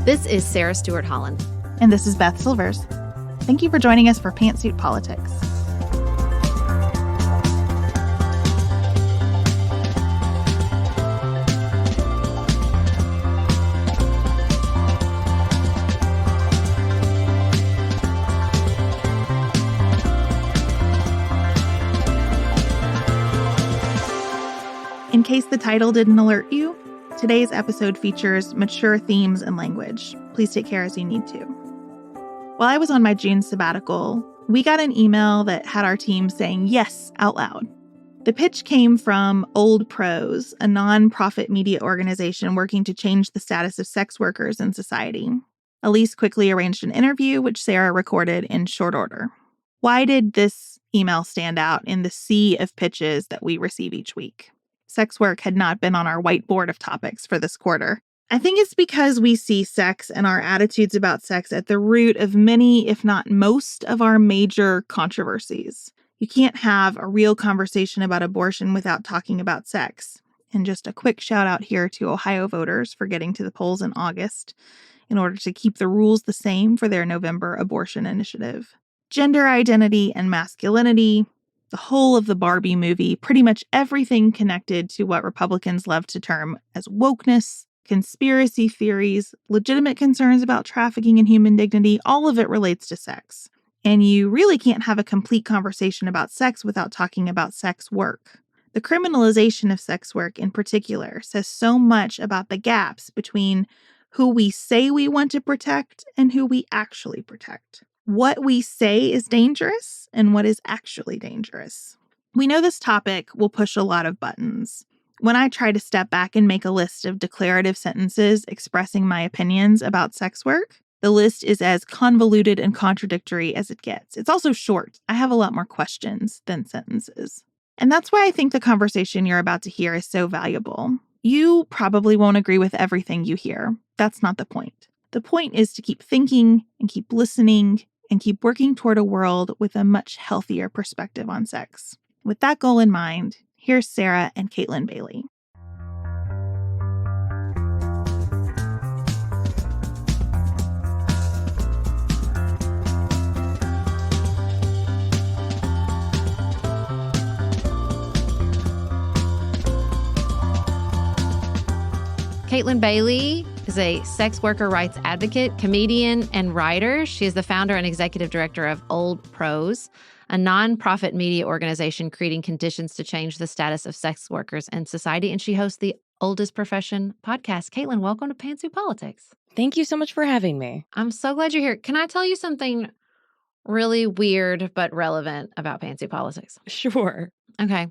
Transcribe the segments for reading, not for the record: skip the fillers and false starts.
This is Sarah Stewart Holland. And this is Beth Silvers. Thank you for joining us for Pantsuit Politics. In case the title didn't alert you, today's episode features mature themes and language. Please take care as you need to. While I was on my June sabbatical, we got an email that had our team saying yes out loud. The pitch came from Old Pros, a non-profit media organization working to change the status of sex workers in society. Elise quickly arranged an interview, which Sarah recorded in short order. Why did this email stand out in the sea of pitches that we receive each week? Sex work had not been on our whiteboard of topics for this quarter. I think it's because we see sex and our attitudes about sex at the root of many, if not most, of our major controversies. You can't have a real conversation about abortion without talking about sex. And just a quick shout out here to Ohio voters for getting to the polls in August in order to keep the rules the same for their November abortion initiative. Gender identity and masculinity, the whole of the Barbie movie, pretty much everything connected to what Republicans love to term as wokeness, conspiracy theories, legitimate concerns about trafficking and human dignity, all of it relates to sex. And you really can't have a complete conversation about sex without talking about sex work. The criminalization of sex work in particular says so much about the gaps between who we say we want to protect and who we actually protect. What we say is dangerous and what is actually dangerous. We know this topic will push a lot of buttons. When I try to step back and make a list of declarative sentences expressing my opinions about sex work, the list is as convoluted and contradictory as it gets. It's also short. I have a lot more questions than sentences. And that's why I think the conversation you're about to hear is so valuable. You probably won't agree with everything you hear. That's not the point. The point is to keep thinking and keep listening and keep working toward a world with a much healthier perspective on sex. With that goal in mind, here's Sarah and Kaytlin Bailey. Kaytlin Bailey is a sex worker rights advocate, comedian, and writer. She is the founder and executive director of Old Pros, a nonprofit media organization creating conditions to change the status of sex workers in society. And she hosts the Oldest Profession podcast. Kaytlin, welcome to Pantsuit Politics. Thank you so much for having me. I'm so glad you're here. Can I tell you something really weird but relevant about Pantsuit Politics? Sure. Okay.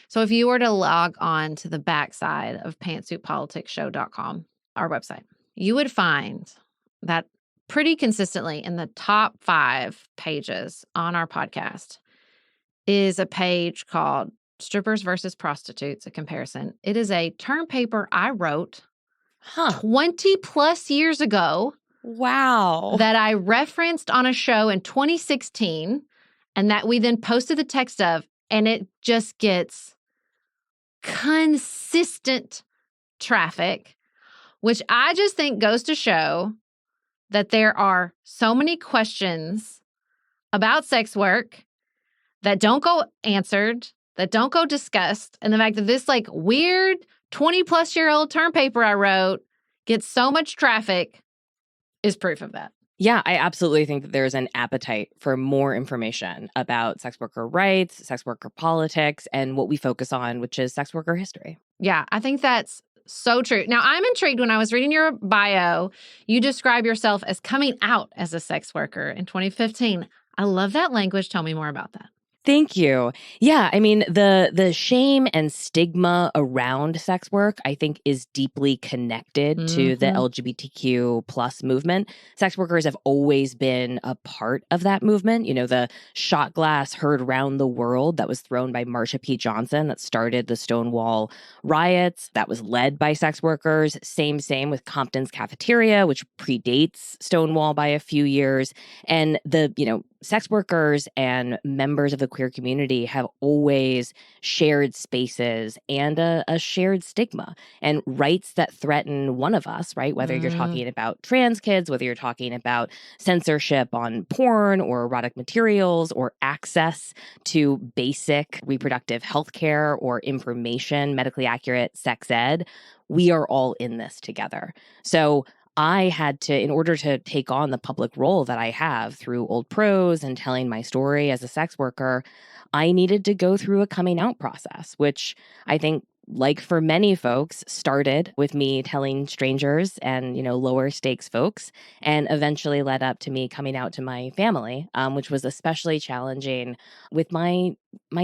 So if you were to log on to the backside of pantsuitpoliticsshow.com, our website, you would find that pretty consistently in the top 5 pages on our podcast is a page called Strippers versus Prostitutes, a comparison. It is a term paper I wrote 20 plus years ago. Wow. That I referenced on a show in 2016 and that we then posted the text of, and it just gets consistent traffic, which I just think goes to show that there are so many questions about sex work that don't go answered, that don't go discussed. And the fact that this weird 20-plus-year-old term paper I wrote gets so much traffic is proof of that. Yeah, I absolutely think that there's an appetite for more information about sex worker rights, sex worker politics, and what we focus on, which is sex worker history. Yeah, I think that's so true. Now, I'm intrigued. When I was reading your bio, you describe yourself as coming out as a sex worker in 2015. I love that language. Tell me more about that. Thank you. Yeah, I mean, the shame and stigma around sex work, I think, is deeply connected to the LGBTQ plus movement. Sex workers have always been a part of that movement. You know, the shot glass heard round the world that was thrown by Marsha P. Johnson that started the Stonewall riots, that was led by sex workers. Same with Compton's cafeteria, which predates Stonewall by a few years. And the, sex workers and members of the queer community have always shared spaces and a shared stigma and rights that threaten one of us, right? Whether you're talking about trans kids, whether you're talking about censorship on porn or erotic materials or access to basic reproductive health care or information, medically accurate sex ed, we are all in this together. So I had to, in order to take on the public role that I have through Old Pros and telling my story as a sex worker, I needed to go through a coming out process, which I think, like for many folks, started with me telling strangers and, lower stakes folks, and eventually led up to me coming out to my family, which was especially challenging with my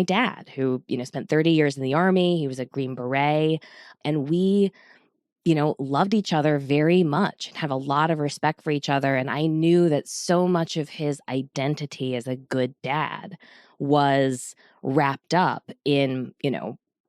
dad, who, spent 30 years in the Army. He was a Green Beret, and we loved each other very much and have a lot of respect for each other. And I knew that so much of his identity as a good dad was wrapped up in,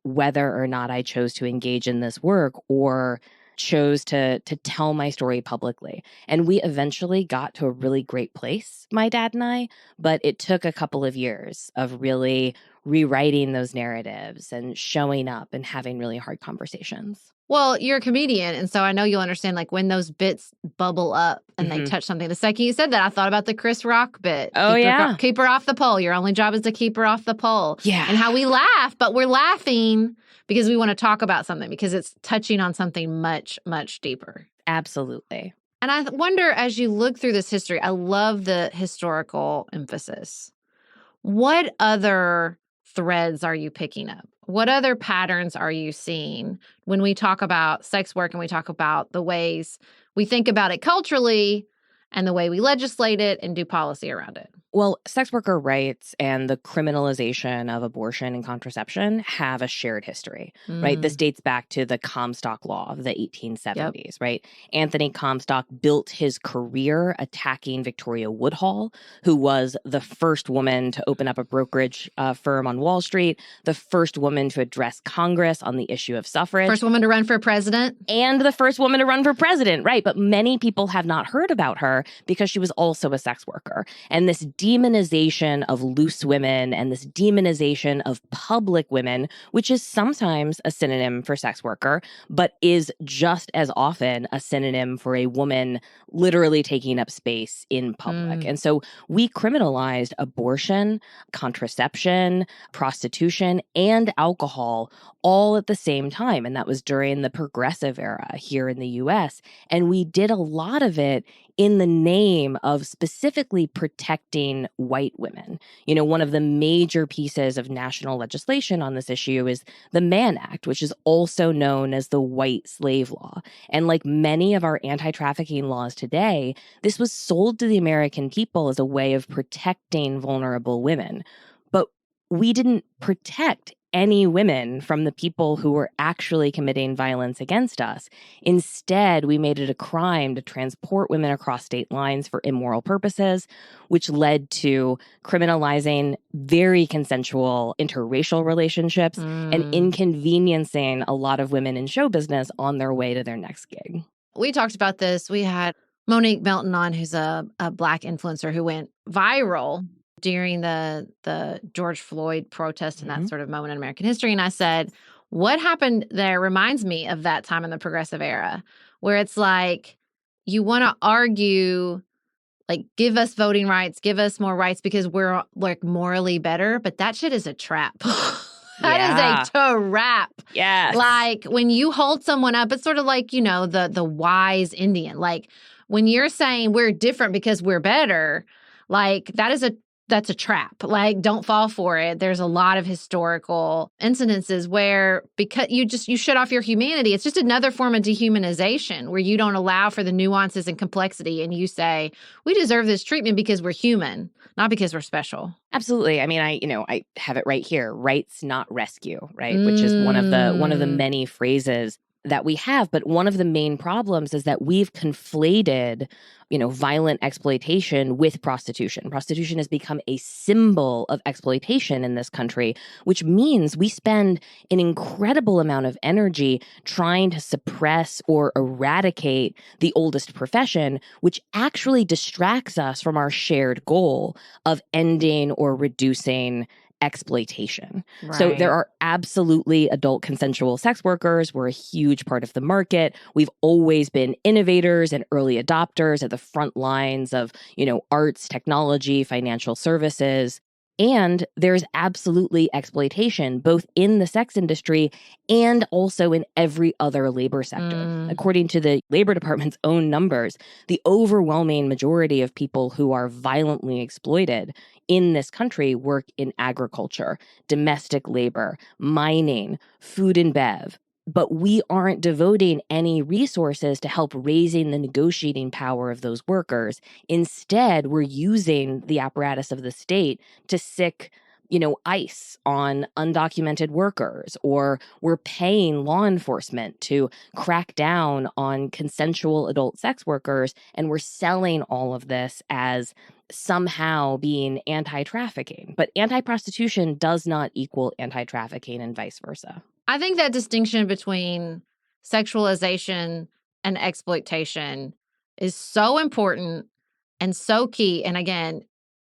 whether or not I chose to engage in this work or chose to tell my story publicly. And we eventually got to a really great place, my dad and I, but it took a couple of years of really rewriting those narratives and showing up and having really hard conversations. Well, you're a comedian, and so I know you'll understand, like, when those bits bubble up and they touch something. The second you said that, I thought about the Chris Rock bit. Oh, yeah. Keep her off the pole. Your only job is to keep her off the pole. Yeah. And how we laugh, but we're laughing because we want to talk about something, because it's touching on something much, much deeper. Absolutely. And I wonder, as you look through this history, I love the historical emphasis. What other threads are you picking up? What other patterns are you seeing when we talk about sex work and we talk about the ways we think about it culturally and the way we legislate it and do policy around it? Well, sex worker rights and the criminalization of abortion and contraception have a shared history, right? This dates back to the Comstock Law of the 1870s, right? Anthony Comstock built his career attacking Victoria Woodhull, who was the first woman to open up a brokerage firm on Wall Street, the first woman to address Congress on the issue of suffrage. First woman to run for president. And the first woman to run for president, right? But many people have not heard about her because she was also a sex worker. And this demonization of loose women and this demonization of public women, which is sometimes a synonym for sex worker, but is just as often a synonym for a woman literally taking up space in public. And so we criminalized abortion, contraception, prostitution, and alcohol all at the same time. And that was during the progressive era here in the US. And we did a lot of it in the name of specifically protecting white women. One of the major pieces of national legislation on this issue is the Mann Act, which is also known as the White Slave Law. And like many of our anti-trafficking laws today, this was sold to the American people as a way of protecting vulnerable women. But we didn't protect any women from the people who were actually committing violence against us. Instead, we made it a crime to transport women across state lines for immoral purposes, which led to criminalizing very consensual interracial relationships and inconveniencing a lot of women in show business on their way to their next gig. We talked about this. We had Monique Melton on, who's a Black influencer who went viral during the George Floyd protest and that sort of moment in American history. And I said, what happened there reminds me of that time in the progressive era, where it's like, you want to argue, like, give us voting rights, give us more rights because we're like morally better. But that shit is a trap. That is a trap. Yes. Like, when you hold someone up, it's sort of like, the wise Indian. Like, when you're saying we're different because we're better, like, that's a trap. Like, don't fall for it. There's a lot of historical incidences where, because you shut off your humanity, it's just another form of dehumanization where you don't allow for the nuances and complexity, and you say, we deserve this treatment because we're human, not because we're special. Absolutely. I mean, I have it right here. Rights, not rescue, right? Which is one of the many phrases that we have. But one of the main problems is that we've conflated, violent exploitation with prostitution. Prostitution has become a symbol of exploitation in this country, which means we spend an incredible amount of energy trying to suppress or eradicate the oldest profession, which actually distracts us from our shared goal of ending or reducing exploitation. Right. So there are absolutely adult consensual sex workers. We're a huge part of the market. We've always been innovators and early adopters at the front lines of, arts, technology, financial services. And there's absolutely exploitation, both in the sex industry and also in every other labor sector. According to the Labor Department's own numbers, the overwhelming majority of people who are violently exploited in this country work in agriculture, domestic labor, mining, food and bev. But we aren't devoting any resources to help raising the negotiating power of those workers. Instead, we're using the apparatus of the state to sic, ICE on undocumented workers, or we're paying law enforcement to crack down on consensual adult sex workers, and we're selling all of this as somehow being anti-trafficking. But anti-prostitution does not equal anti-trafficking and vice versa. I think that distinction between sexualization and exploitation is so important and so key. And again,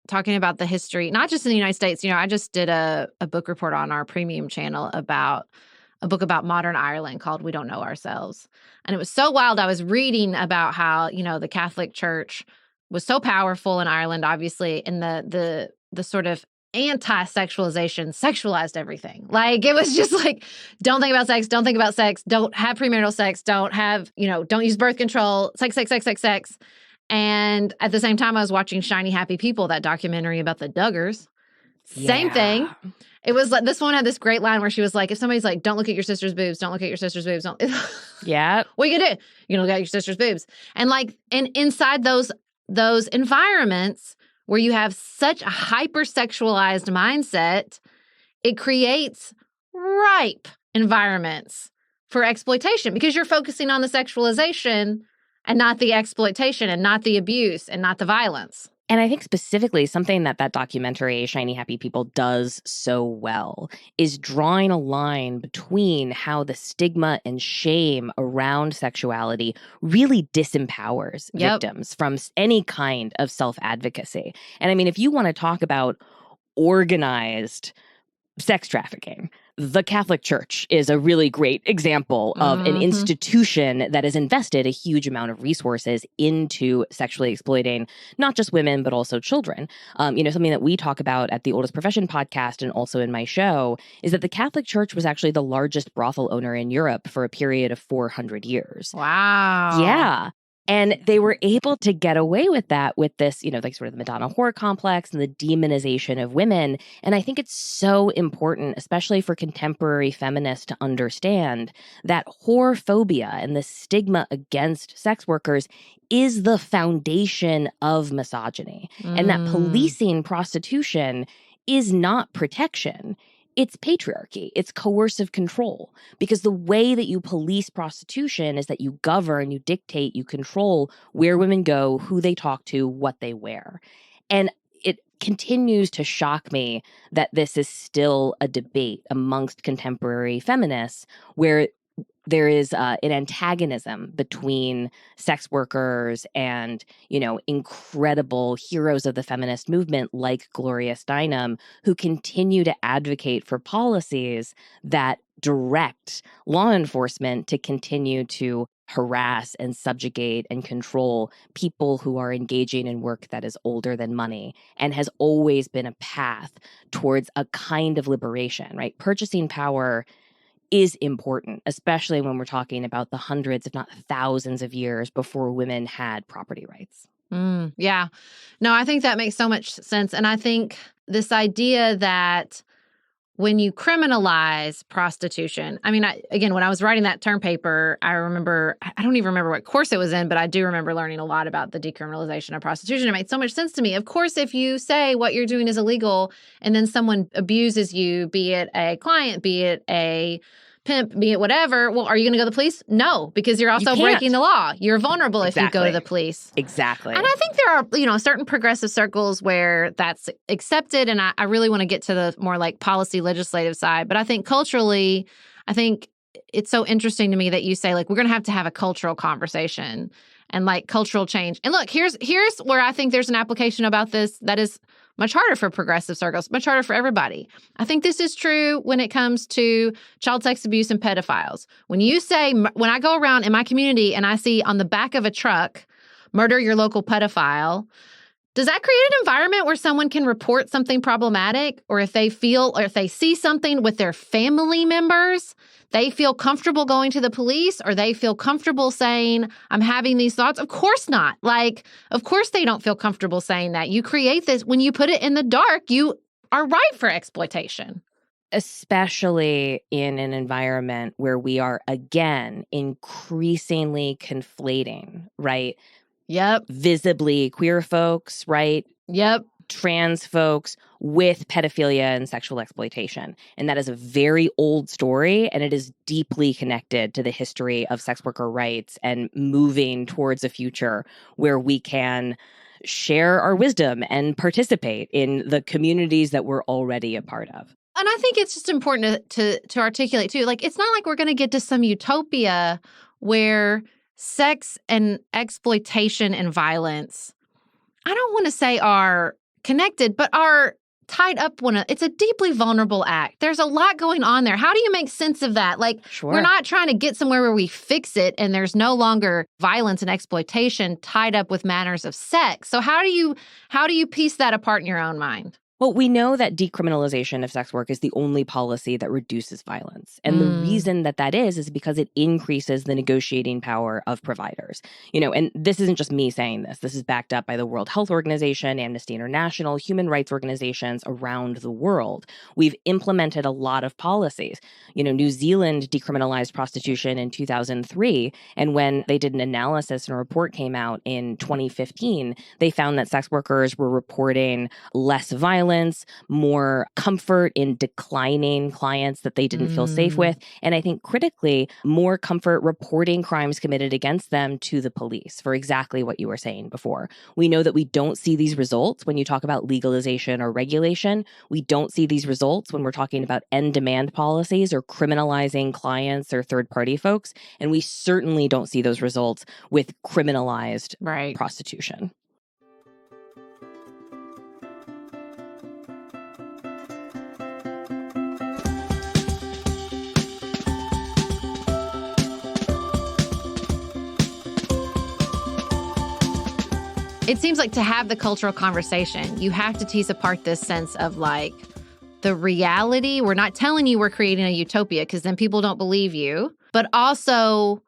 talking about the history, not just in the United States, I just did a book report on our premium channel about a book about modern Ireland called We Don't Know Ourselves. And it was so wild. I was reading about how, the Catholic Church was so powerful in Ireland, obviously, and the sort of anti-sexualization sexualized everything. Like, it was just like, don't think about sex, don't think about sex, don't have premarital sex, don't have, don't use birth control, sex, sex, sex, sex, sex. And at the same time, I was watching Shiny Happy People, that documentary about the Duggars. Same thing. It was like, this one had this great line where she was like, if somebody's like, don't look at your sister's boobs, don't look at your sister's boobs. Don't. Yeah. What you gonna do? You look at your sister's boobs. And inside those environments where you have such a hypersexualized mindset, it creates ripe environments for exploitation because you're focusing on the sexualization and not the exploitation and not the abuse and not the violence. And I think specifically something that documentary, Shiny Happy People, does so well is drawing a line between how the stigma and shame around sexuality really disempowers victims from any kind of self-advocacy. And I mean, if you want to talk about organized sex trafficking, the Catholic Church is a really great example of an institution that has invested a huge amount of resources into sexually exploiting not just women, but also children. Something that we talk about at the Oldest Profession podcast and also in my show is that the Catholic Church was actually the largest brothel owner in Europe for a period of 400 years. Wow. Yeah. And they were able to get away with that with this, sort of the Madonna whore complex and the demonization of women. And I think it's so important, especially for contemporary feminists, to understand that whorephobia and the stigma against sex workers is the foundation of misogyny, and that policing prostitution is not protection. It's patriarchy. It's coercive control, because the way that you police prostitution is that you govern, you dictate, you control where women go, who they talk to, what they wear. And it continues to shock me that this is still a debate amongst contemporary feminists where there is an antagonism between sex workers and, incredible heroes of the feminist movement like Gloria Steinem, who continue to advocate for policies that direct law enforcement to continue to harass and subjugate and control people who are engaging in work that is older than money, and has always been a path towards a kind of liberation, right? Purchasing power is important, especially when we're talking about the hundreds, if not thousands of years before women had property rights. Yeah. No, I think that makes so much sense. And I think this idea that when you criminalize prostitution, I mean, again, when I was writing that term paper, I remember, I don't even remember what course it was in, but I do remember learning a lot about the decriminalization of prostitution. It made so much sense to me. Of course, if you say what you're doing is illegal and then someone abuses you, be it a client, be it a pimp, be it whatever. Well, are you going to go to the police? No, because you're also breaking the law. You're vulnerable if you go to the police. Exactly. And I think there are, certain progressive circles where that's accepted. And I really want to get to the more like policy legislative side. But I think culturally, it's so interesting to me that you say, like, we're going to have a cultural conversation and like cultural change. And look, here's where I think there's an application about this that is much harder for progressive circles, much harder for everybody. I think this is true when it comes to child sex abuse and pedophiles. When I go around in my community and I see on the back of a truck, murder your local pedophile, does that create an environment where someone can report something problematic, or if they see something with their family members, they feel comfortable going to the police, or they feel comfortable saying, I'm having these thoughts? Of course not. Like, of course they don't feel comfortable saying that. You create this, when you put it in the dark, you are ripe for exploitation. Especially in an environment where we are, again, increasingly conflating, right? Yep. Visibly queer folks, right? Yep. Trans folks with pedophilia and sexual exploitation. And that is a very old story, and it is deeply connected to the history of sex worker rights and moving towards a future where we can share our wisdom and participate in the communities that we're already a part of. And I think it's just important to articulate, too. Like, it's not like we're going to get to some utopia where sex and exploitation and violence, I don't want to say are connected, but are tied up. It's a deeply vulnerable act. There's a lot going on there. How do you make sense of that? Like, Sure. We're not trying to get somewhere where we fix it and there's no longer violence and exploitation tied up with matters of sex. So how do you piece that apart in your own mind? Well, we know that decriminalization of sex work is the only policy that reduces violence. And the reason that is because it increases the negotiating power of providers. And this isn't just me saying this. This is backed up by the World Health Organization, Amnesty International, human rights organizations around the world. We've implemented a lot of policies. New Zealand decriminalized prostitution in 2003. And when they did an analysis and a report came out in 2015, they found that sex workers were reporting less violence, more comfort in declining clients that they didn't feel safe with. And I think critically, more comfort reporting crimes committed against them to the police for exactly what you were saying before. We know that we don't see these results when you talk about legalization or regulation. We don't see these results when we're talking about end demand policies or criminalizing clients or third-party folks. And we certainly don't see those results with criminalized prostitution. It seems like to have the cultural conversation, you have to tease apart this sense of like the reality. We're not telling you we're creating a utopia because then people don't believe you. But also,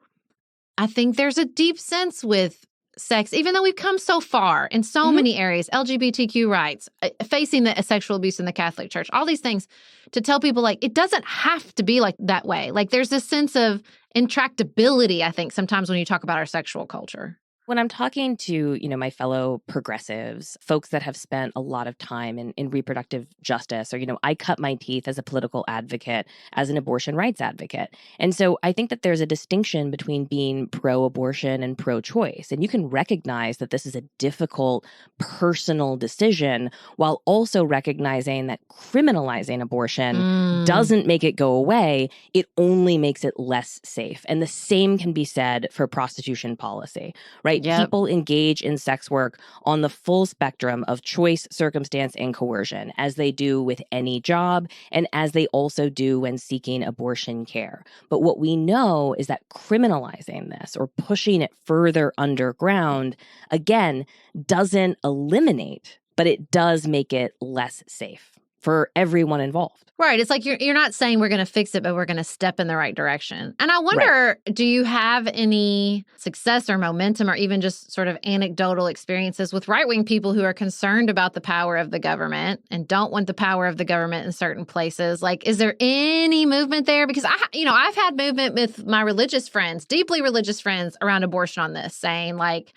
I think there's a deep sense with sex, even though we've come so far in so many areas, LGBTQ rights, facing the sexual abuse in the Catholic Church, all these things, to tell people like it doesn't have to be like that way. Like there's this sense of intractability, I think, sometimes when you talk about our sexual culture. When I'm talking to, my fellow progressives, folks that have spent a lot of time in reproductive justice, or, I cut my teeth as a political advocate, as an abortion rights advocate. And so I think that there's a distinction between being pro-abortion and pro-choice. And you can recognize that this is a difficult personal decision while also recognizing that criminalizing abortion doesn't make it go away. It only makes it less safe. And the same can be said for prostitution policy, right? Yep. People engage in sex work on the full spectrum of choice, circumstance, and coercion, as they do with any job, and as they also do when seeking abortion care. But what we know is that criminalizing this or pushing it further underground, again, doesn't eliminate, but it does make it less safe for everyone involved. Right. It's like you're not saying we're going to fix it, but we're going to step in the right direction. And I wonder, do you have any success or momentum or even just sort of anecdotal experiences with right-wing people who are concerned about the power of the government and don't want the power of the government in certain places? Like, is there any movement there? Because I've had movement with my religious friends, deeply religious friends around abortion on this, saying like,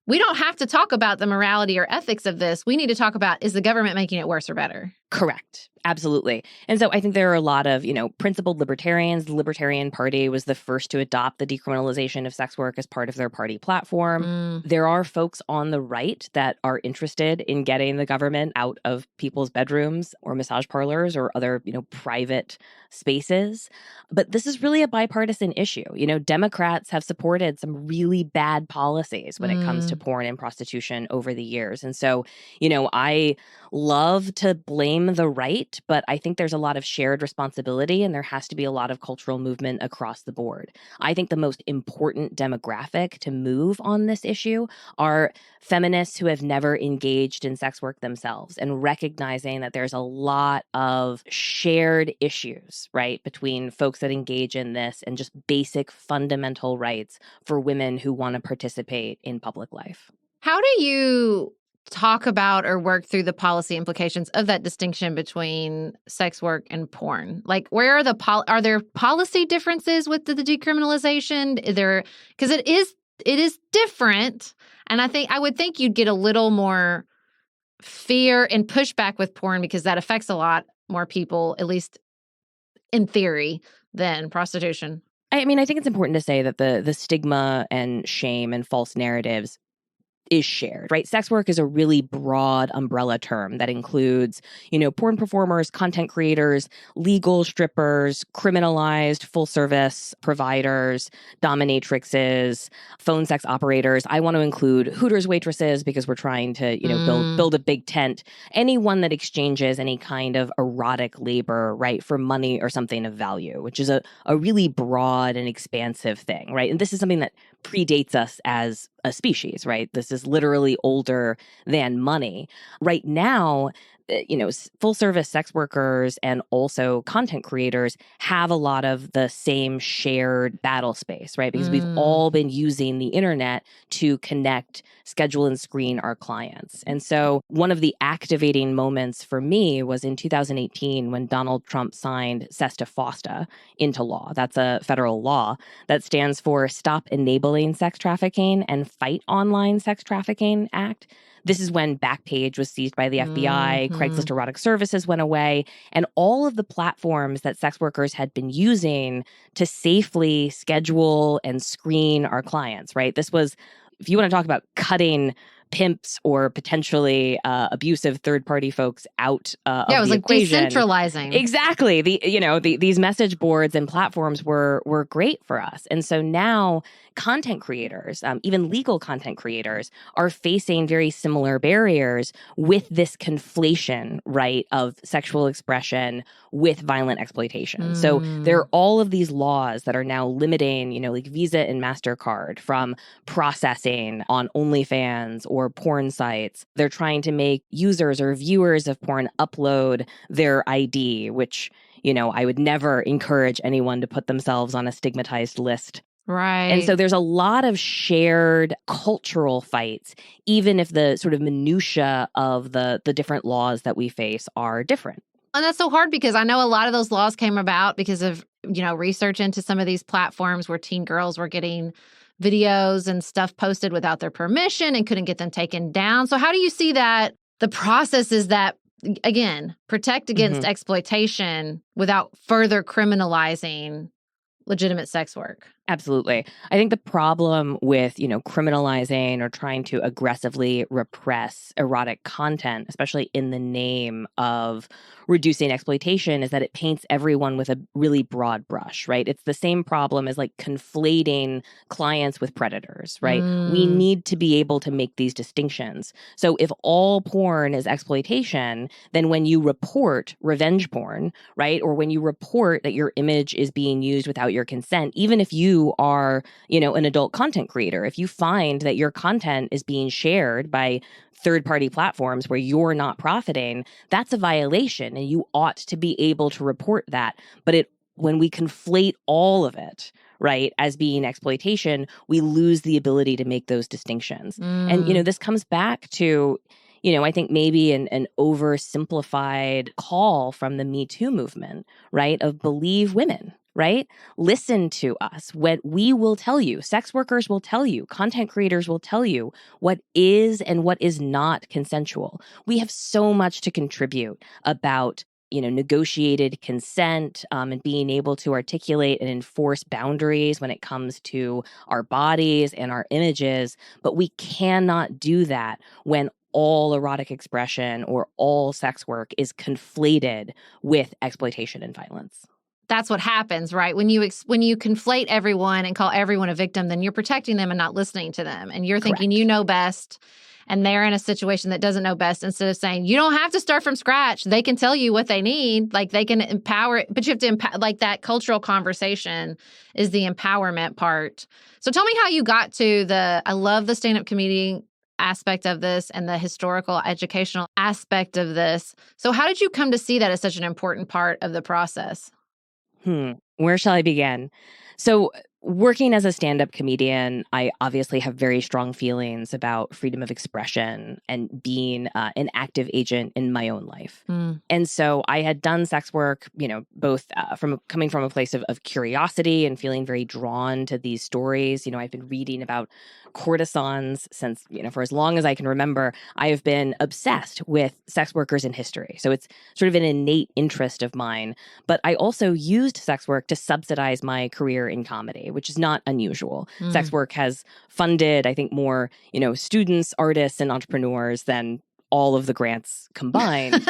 we don't have to talk about the morality or ethics of this. We need to talk about, is the government making it worse or better? Correct. Absolutely. And so I think there are a lot of, principled libertarians. The Libertarian Party was the first to adopt the decriminalization of sex work as part of their party platform. There are folks on the right that are interested in getting the government out of people's bedrooms or massage parlors or other, private spaces. But this is really a bipartisan issue. Democrats have supported some really bad policies when it comes to porn and prostitution over the years. And so, I love to blame the right, but I think there's a lot of shared responsibility and there has to be a lot of cultural movement across the board. I think the most important demographic to move on this issue are feminists who have never engaged in sex work themselves and recognizing that there's a lot of shared issues, right, between folks that engage in this and just basic fundamental rights for women who want to participate in public life. How do you talk about or work through the policy implications of that distinction between sex work and porn? Like, where are are there policy differences with the decriminalization? Because it is different, and I would think you'd get a little more fear and pushback with porn because that affects a lot more people, at least in theory, than prostitution. I mean, I think it's important to say that the stigma and shame and false narratives is shared, right? Sex work is a really broad umbrella term that includes, porn performers, content creators, legal strippers, criminalized full service providers, dominatrixes, phone sex operators. I want to include Hooters waitresses because we're trying to, build a big tent. Anyone that exchanges any kind of erotic labor, right, for money or something of value, which is a really broad and expansive thing, right? And this is something that predates us as a species, right? This is literally older than money. Right now, full service sex workers and also content creators have a lot of the same shared battle space, right? Because we've all been using the internet to connect, schedule, and screen our clients. And so one of the activating moments for me was in 2018 when Donald Trump signed SESTA FOSTA into law. That's a federal law that stands for Stop Enabling Sex Trafficking and Fight Online Sex Trafficking Act. This is when Backpage was seized by the FBI, Craigslist Erotic Services went away, and all of the platforms that sex workers had been using to safely schedule and screen our clients, right? This was, if you want to talk about cutting pimps or potentially abusive third-party folks out of the equation. Yeah, it was like decentralizing. Exactly. These message boards and platforms were great for us. And so now content creators, even legal content creators, are facing very similar barriers with this conflation, right, of sexual expression with violent exploitation. So there are all of these laws that are now limiting, like Visa and MasterCard from processing on OnlyFans or porn sites. They're trying to make users or viewers of porn upload their ID, which, I would never encourage anyone to put themselves on a stigmatized list. Right. And so there's a lot of shared cultural fights, even if the sort of minutia of the different laws that we face are different. And that's so hard because I know a lot of those laws came about because of, research into some of these platforms where teen girls were getting videos and stuff posted without their permission and couldn't get them taken down. So how do you see that the process is that, again, protect against exploitation without further criminalizing legitimate sex work? Absolutely. I think the problem with, criminalizing or trying to aggressively repress erotic content, especially in the name of reducing exploitation, is that it paints everyone with a really broad brush, right? It's the same problem as like conflating clients with predators, right? We need to be able to make these distinctions. So if all porn is exploitation, then when you report revenge porn, right? Or when you report that your image is being used without your consent, even if you are, an adult content creator, if you find that your content is being shared by third-party platforms where you're not profiting, that's a violation and you ought to be able to report that. But when we conflate all of it, right, as being exploitation, we lose the ability to make those distinctions. And, this comes back to, I think maybe an oversimplified call from the Me Too movement, right, of believe women. right? Listen to us. What we will tell you, sex workers will tell you, content creators will tell you what is and what is not consensual. We have so much to contribute about negotiated consent and being able to articulate and enforce boundaries when it comes to our bodies and our images. But we cannot do that when all erotic expression or all sex work is conflated with exploitation and violence. That's what happens, right? When you conflate everyone and call everyone a victim, then you're protecting them and not listening to them. And you're thinking you know best, and they're in a situation that doesn't know best, instead of saying, you don't have to start from scratch. They can tell you what they need. Like, they can empower it, but you have to like, that cultural conversation is the empowerment part. So tell me how you got to I love the stand-up comedian aspect of this and the historical educational aspect of this. So how did you come to see that as such an important part of the process? Where shall I begin? So, working as a stand-up comedian, I obviously have very strong feelings about freedom of expression and being an active agent in my own life. And so I had done sex work, both coming from a place of curiosity and feeling very drawn to these stories. I've been reading about courtesans since, for as long as I can remember. I have been obsessed with sex workers in history. So it's sort of an innate interest of mine. But I also used sex work to subsidize my career in comedy, which is not unusual. Sex work has funded, I think, more, students, artists, and entrepreneurs than all of the grants combined.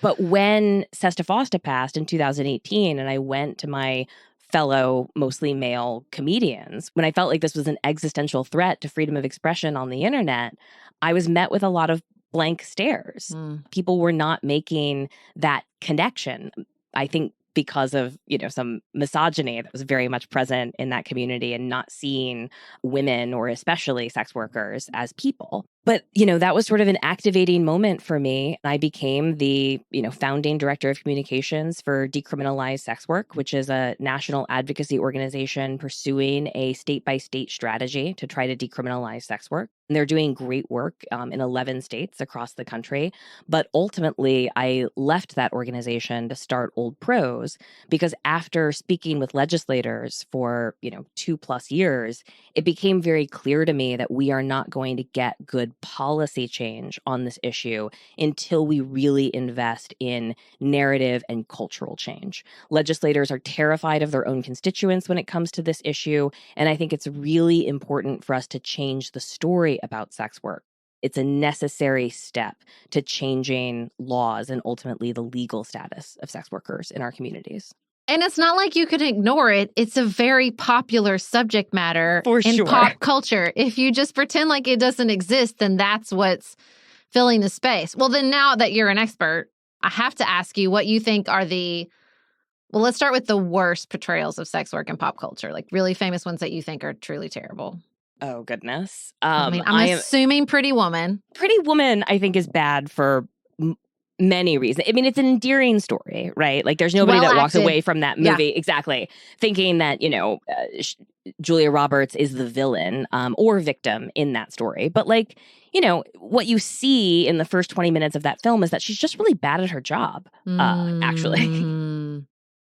But when Sesta Fosta passed in 2018, and I went to my fellow mostly male comedians, when I felt like this was an existential threat to freedom of expression on the internet, I was met with a lot of blank stares. People were not making that connection. I think because of, some misogyny that was very much present in that community, and not seeing women, or especially sex workers, as people. But, that was sort of an activating moment for me. I became the, founding director of communications for Decriminalize Sex Work, which is a national advocacy organization pursuing a state-by-state strategy to try to decriminalize sex work. And they're doing great work in 11 states across the country. But ultimately, I left that organization to start Old Pros, because after speaking with legislators for, 2+ years, it became very clear to me that we are not going to get good policy change on this issue until we really invest in narrative and cultural change. Legislators are terrified of their own constituents when it comes to this issue, and I think it's really important for us to change the story about sex work. It's a necessary step to changing laws and ultimately the legal status of sex workers in our communities. And it's not like you can ignore it. It's a very popular subject matter in pop culture. If you just pretend like it doesn't exist, then that's what's filling the space. Well, then now that you're an expert, I have to ask you what you think are let's start with the worst portrayals of sex work in pop culture, like really famous ones that you think are truly terrible. Oh, goodness. I'm assuming Pretty Woman. Pretty Woman, I think, is bad for many reasons. I mean, it's an endearing story, right? Like, there's nobody that walks away from that movie exactly thinking that, Julia Roberts is the villain or victim in that story. But what you see in the first 20 minutes of that film is that she's just really bad at her job, actually.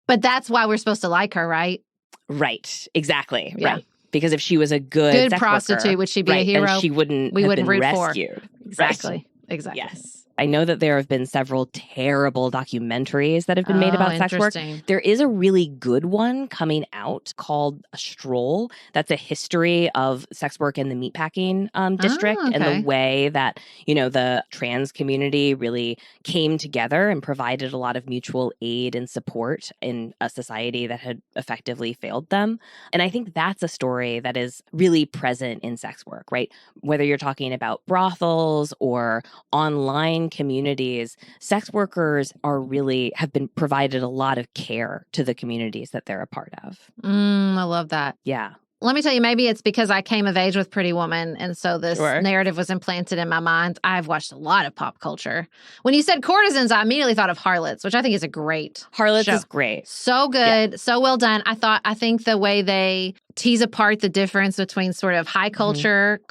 But that's why we're supposed to like her, right? Right. Exactly. Yeah. Right. Because if she was a good sex prostitute, worker, would she be a hero? Then we wouldn't root rescued. For. Exactly. Right. Exactly. Yes. I know that there have been several terrible documentaries that have been made about sex work. There is a really good one coming out called A Stroll. That's a history of sex work in the meatpacking district and the way that, the trans community really came together and provided a lot of mutual aid and support in a society that had effectively failed them. And I think that's a story that is really present in sex work, right? Whether you're talking about brothels or online communities, sex workers have been provided a lot of care to the communities that they're a part of. I love that. Yeah. Let me tell you, maybe it's because I came of age with Pretty Woman, and so this narrative was implanted in my mind. I've watched a lot of pop culture. When you said courtesans, I immediately thought of Harlots, which I think is a great Harlots show. Is great. So good, so well done. I think the way they tease apart the difference between sort of high culture.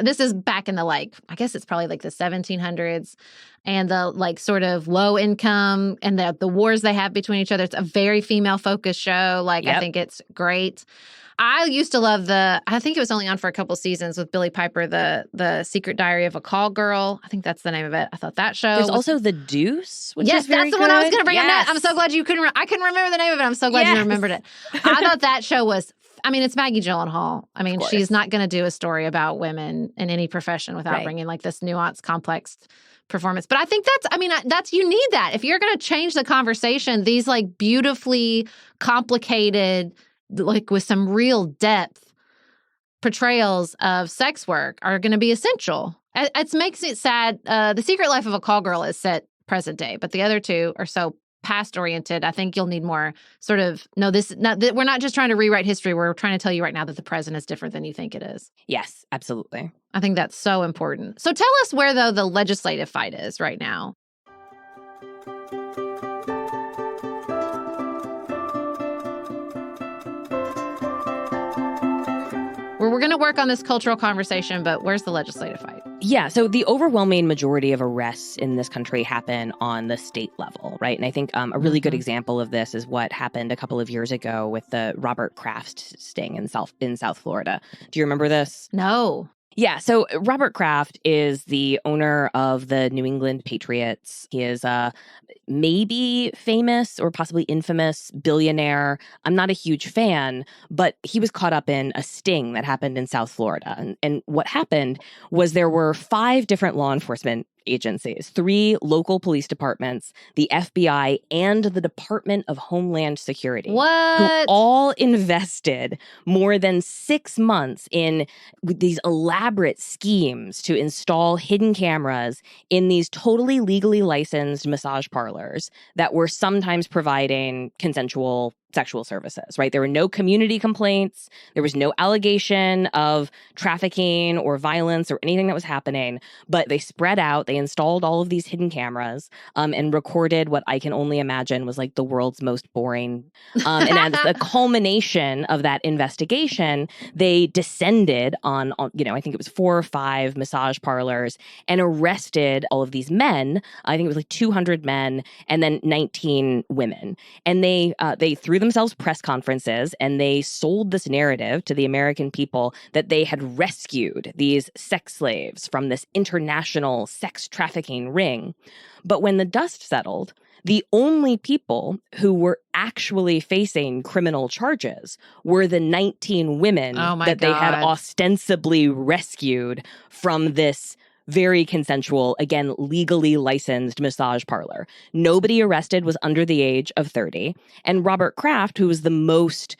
This is back in the I guess it's probably like the 1700s, and the sort of low income and the wars they have between each other. It's a very female focused show. I think it's great. I used to love I think it was only on for a couple seasons with Billie Piper, the Secret Diary of a Call Girl. I think that's the name of it. I thought that show There's also The Deuce, which yes, is very that's the one I was going to bring up Yes. next. I'm so glad you couldn't. I couldn't remember the name of it. I'm so glad you remembered it. I thought that show was. I mean, it's Maggie Gyllenhaal. I mean, she's not going to do a story about women in any profession without bringing this nuanced, complex performance. But I think that's you need that if you're going to change the conversation. These beautifully complicated, with some real depth portrayals of sex work are going to be essential. It makes it sad. The Secret Life of a Call Girl is set present day, but the other two are so past oriented. I think you'll need more sort of, we're not just trying to rewrite history. We're trying to tell you right now that the present is different than you think it is. Yes, absolutely. I think that's so important. So tell us where, though, the legislative fight is right now. We're going to work on this cultural conversation, but where's the legislative fight? Yeah, so the overwhelming majority of arrests in this country happen on the state level, right? And I think a really good example of this is what happened a couple of years ago with the Robert Kraft sting in South Florida. Do you remember this? No. Yeah, so Robert Kraft is the owner of the New England Patriots. He is a maybe famous or possibly infamous billionaire. I'm not a huge fan, but he was caught up in a sting that happened in South Florida. And what happened was there were 5 different law enforcement agencies, 3 local police departments, the FBI, and the Department of Homeland Security. What? Who all invested more than 6 months in these elaborate schemes to install hidden cameras in these totally legally licensed massage parlors that were sometimes providing consensual sexual services, right? There were no community complaints. There was no allegation of trafficking or violence or anything that was happening, but they spread out. They installed all of these hidden cameras and recorded what I can only imagine was the world's most boring. And as a culmination of that investigation, they descended on, I think it was 4 or 5 massage parlors and arrested all of these men. I think it was 200 men and then 19 women. And they threw themselves press conferences and they sold this narrative to the American people that they had rescued these sex slaves from this international sex trafficking ring. But when the dust settled, the only people who were actually facing criminal charges were the 19 women that they had ostensibly rescued from this very consensual, again, legally licensed massage parlor. Nobody arrested was under the age of 30. And Robert Kraft, who was the most,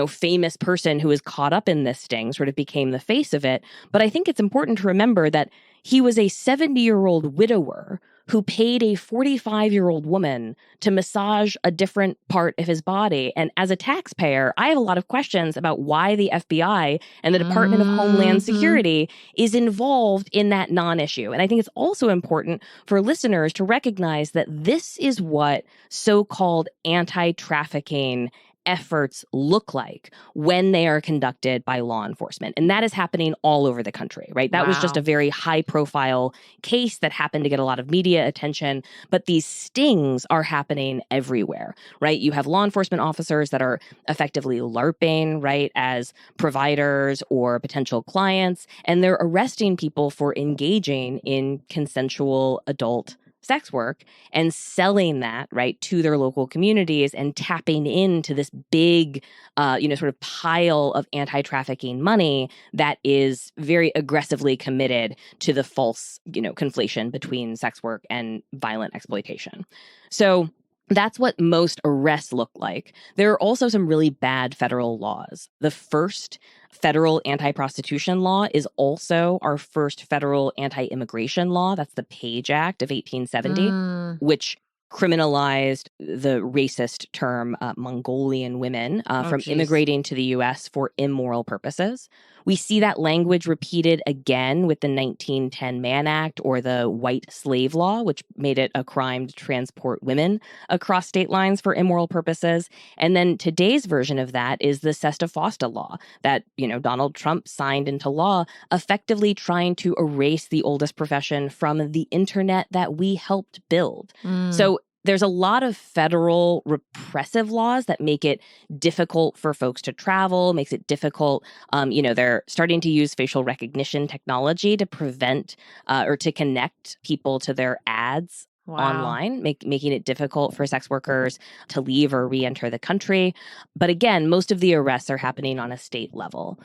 famous person who was caught up in this sting, sort of became the face of it. But I think it's important to remember that he was a 70-year-old widower who paid a 45-year-old woman to massage a different part of his body. And as a taxpayer, I have a lot of questions about why the FBI and the Department of Homeland Security is involved in that non-issue. And I think it's also important for listeners to recognize that this is what so-called anti-trafficking efforts look like when they are conducted by law enforcement. And that is happening all over the country, right? That was just a very high profile case that happened to get a lot of media attention, but these stings are happening everywhere, right? You have law enforcement officers that are effectively LARPing, right, as providers or potential clients, and they're arresting people for engaging in consensual adult sex work and selling that, right, to their local communities and tapping into this big, sort of pile of anti-trafficking money that is very aggressively committed to the false, conflation between sex work and violent exploitation. So that's what most arrests look like. There are also some really bad federal laws. The first federal anti-prostitution law is also our first federal anti-immigration law. That's the Page Act of 1870, which criminalized the racist term Mongolian women from immigrating to the U.S. for immoral purposes. We see that language repeated again with the 1910 Mann Act or the White Slave Law, which made it a crime to transport women across state lines for immoral purposes. And then today's version of that is the Sesta-Fosta Law that, Donald Trump signed into law, effectively trying to erase the oldest profession from the internet that we helped build. So there's a lot of federal repressive laws that make it difficult for folks to travel, makes it difficult. They're starting to use facial recognition technology to prevent or to connect people to their ads online, making it difficult for sex workers to leave or re-enter the country. But again, most of the arrests are happening on a state level.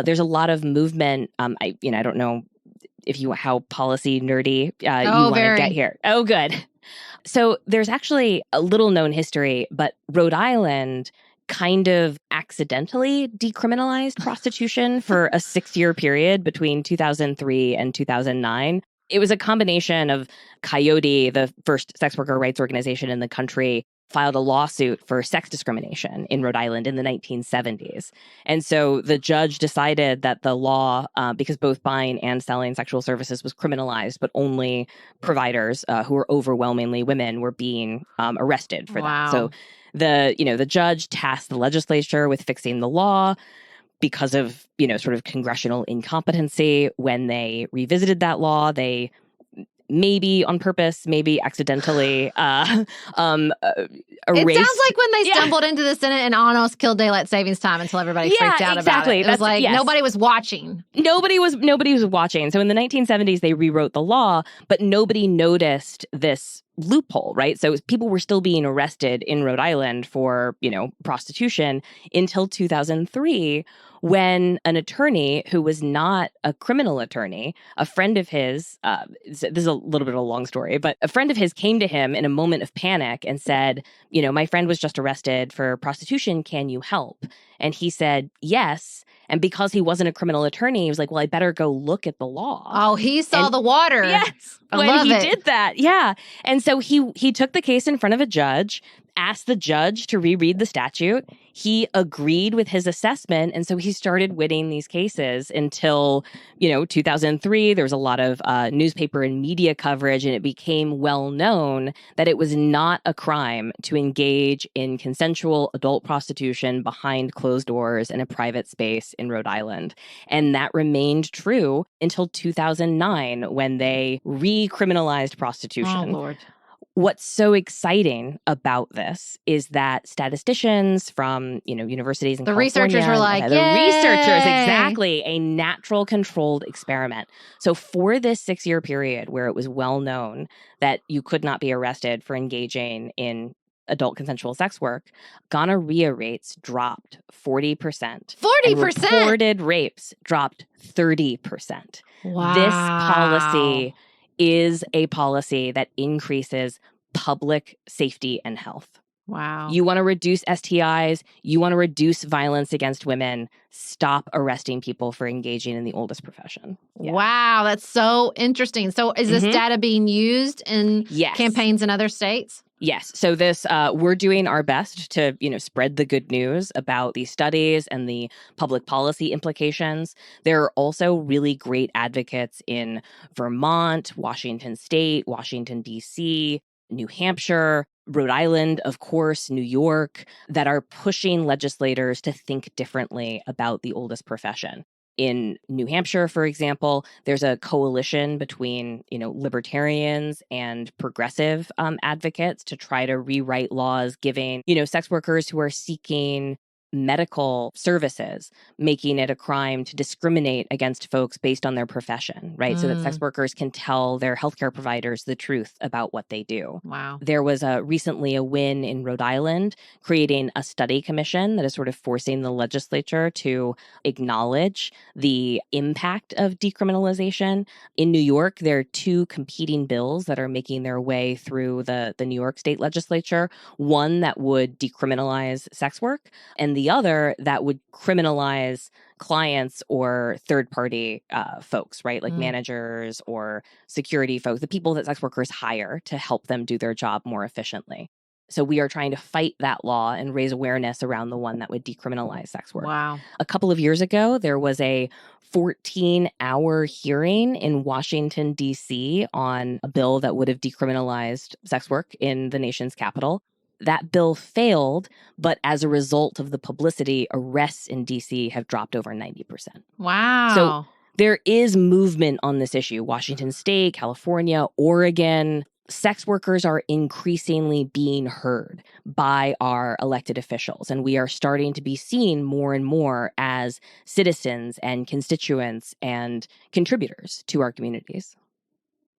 There's a lot of movement. I don't know how policy nerdy you want to get here. Oh, good. So there's actually a little known history, but Rhode Island kind of accidentally decriminalized prostitution for a 6-year period between 2003 and 2009. It was a combination of Coyote, the first sex worker rights organization in the country, filed a lawsuit for sex discrimination in Rhode Island in the 1970s. And so the judge decided that the law, because both buying and selling sexual services was criminalized, but only providers who were overwhelmingly women were being arrested for that. So the judge tasked the legislature with fixing the law because of, sort of congressional incompetency. When they revisited that law, they maybe on purpose, maybe accidentally erased. It sounds like when they stumbled into the Senate and almost killed daylight savings time until everybody freaked out about it. It was like nobody was watching. Nobody was watching. So in the 1970s, they rewrote the law, but nobody noticed this loophole, right? So people were still being arrested in Rhode Island for, prostitution until 2003, when an attorney who was not a criminal attorney, a friend of his, this is a little bit of a long story, but a friend of his came to him in a moment of panic and said, my friend was just arrested for prostitution. Can you help? And he said, yes. And because he wasn't a criminal attorney, he was like, well, I better go look at the law. Oh, he saw the water. Yes. When he did that. Yeah. And so he took the case in front of a judge, asked the judge to reread the statute. He agreed with his assessment. And so he started winning these cases until, 2003. There was a lot of newspaper and media coverage, and it became well known that it was not a crime to engage in consensual adult prostitution behind closed doors in a private space in Rhode Island. And that remained true until 2009, when they recriminalized prostitution. Oh, Lord. What's so exciting about this is that statisticians from, universities in California, researchers were like, the researchers, exactly, a natural controlled experiment. So for this 6-year period where it was well known that you could not be arrested for engaging in adult consensual sex work, gonorrhea rates dropped 40%. 40%? Reported rapes dropped 30%. Wow. This policy is a policy that increases public safety and health. Wow. You want to reduce STIs, you want to reduce violence against women, stop arresting people for engaging in the oldest profession. Yeah. Wow, that's so interesting. So is this data being used in campaigns in other states? Yes. So this, we're doing our best to, spread the good news about these studies and the public policy implications. There are also really great advocates in Vermont, Washington State, Washington, D.C., New Hampshire, Rhode Island, of course, New York, that are pushing legislators to think differently about the oldest profession. In New Hampshire, for example, there's a coalition between, libertarians and progressive advocates to try to rewrite laws giving, sex workers who are seeking medical services, making it a crime to discriminate against folks based on their profession, right? So that sex workers can tell their healthcare providers the truth about what they do. Wow. There was recently a win in Rhode Island, creating a study commission that is sort of forcing the legislature to acknowledge the impact of decriminalization. In New York, there are 2 competing bills that are making their way through the New York state legislature, one that would decriminalize sex work, and the the other that would criminalize clients or third-party folks, right? Like managers or security folks, the people that sex workers hire to help them do their job more efficiently. So we are trying to fight that law and raise awareness around the one that would decriminalize sex work. Wow. A couple of years ago, there was a 14-hour hearing in Washington, D.C. on a bill that would have decriminalized sex work in the nation's capital. That bill failed, but as a result of the publicity, arrests in D.C. have dropped over 90%. Wow. So there is movement on this issue. Washington State, California, Oregon. Sex workers are increasingly being heard by our elected officials, and we are starting to be seen more and more as citizens and constituents and contributors to our communities.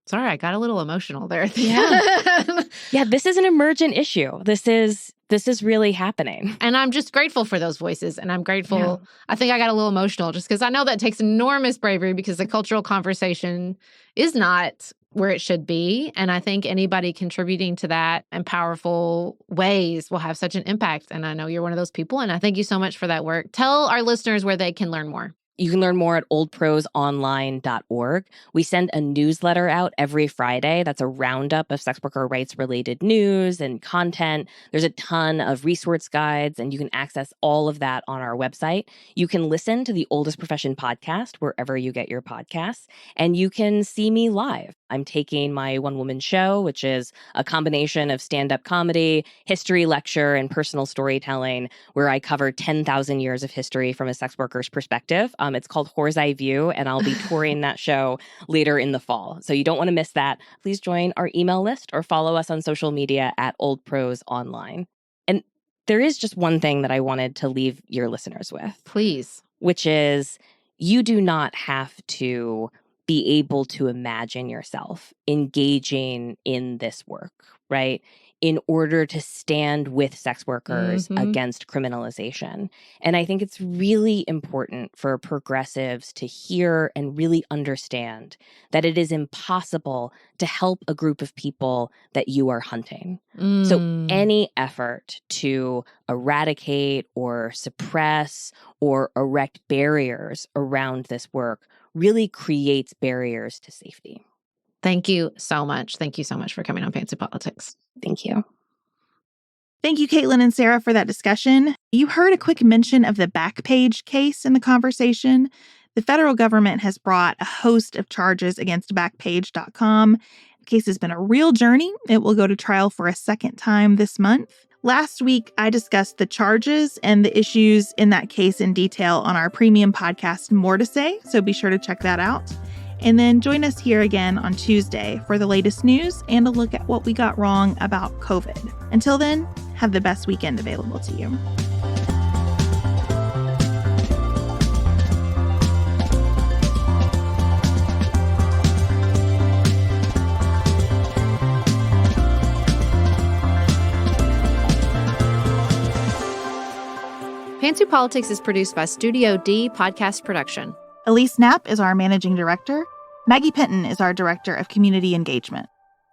Sorry, I got a little emotional there. Yeah. Yeah, this is an emergent issue. This is really happening. And I'm just grateful for those voices. And I'm grateful. Yeah. I think I got a little emotional just because I know that takes enormous bravery because the cultural conversation is not where it should be. And I think anybody contributing to that in powerful ways will have such an impact. And I know you're one of those people. And I thank you so much for that work. Tell our listeners where they can learn more. You can learn more at oldprosonline.org. We send a newsletter out every Friday. That's a roundup of sex worker rights-related news and content. There's a ton of resource guides, and you can access all of that on our website. You can listen to the Oldest Profession podcast wherever you get your podcasts, and you can see me live. I'm taking my one-woman show, which is a combination of stand-up comedy, history lecture, and personal storytelling, where I cover 10,000 years of history from a sex worker's perspective. It's called Whore's Eye View, and I'll be touring that show later in the fall. So you don't want to miss that. Please join our email list or follow us on social media at Old Pros Online. And there is just one thing that I wanted to leave your listeners with. Please. Which is you do not have to be able to imagine yourself engaging in this work, right? In order to stand with sex workers against criminalization. And I think it's really important for progressives to hear and really understand that it is impossible to help a group of people that you are hunting. So any effort to eradicate or suppress or erect barriers around this work really creates barriers to safety. Thank you so much. Thank you so much for coming on Pantsuit Politics. Thank you. Thank you, Kaytlin and Sarah, for that discussion. You heard a quick mention of the Backpage case in the conversation. The federal government has brought a host of charges against Backpage.com. The case has been a real journey. It will go to trial for a second time this month. Last week, I discussed the charges and the issues in that case in detail on our premium podcast, More to Say, so be sure to check that out. And then join us here again on Tuesday for the latest news and a look at what we got wrong about COVID. Until then, have the best weekend available to you. Pantsuit Politics is produced by Studio D Podcast Production. Elise Knapp is our managing director. Maggie Penton is our director of community engagement.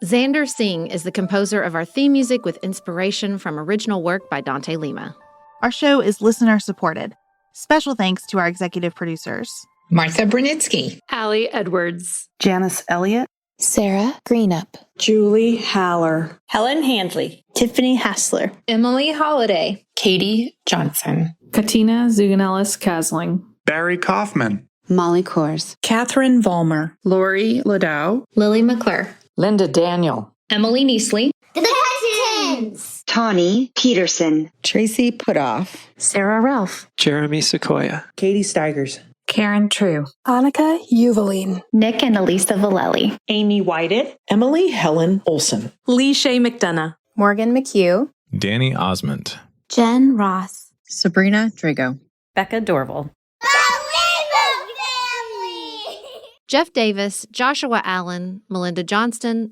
Xander Singh is the composer of our theme music with inspiration from original work by Dante Lima. Our show is listener supported. Special thanks to our executive producers: Martha Brunitsky, Allie Edwards, Janice Elliott, Sarah Greenup, Julie Haller, Helen Handley, Tiffany Hassler, Emily Holiday, Katie Johnson, Katina Zuganellis-Kasling, Barry Kaufman, Molly Kors, Catherine Vollmer, Lori Ladow, Lily McClure, Linda Daniel, Emily Neasley, The Hutchins, Tawny Peterson, Tracy Putoff, Sarah Ralph, Jeremy Sequoia, Katie Steigers, Karen True, Annika Uvaline, Nick and Elisa Vallely, Amy Whited, Emily Helen Olson, Lee Shea McDonough, Morgan McHugh, Danny Osmond, Jen Ross, Sabrina Drago, Becca Dorval, Jeff Davis, Joshua Allen, Melinda Johnston,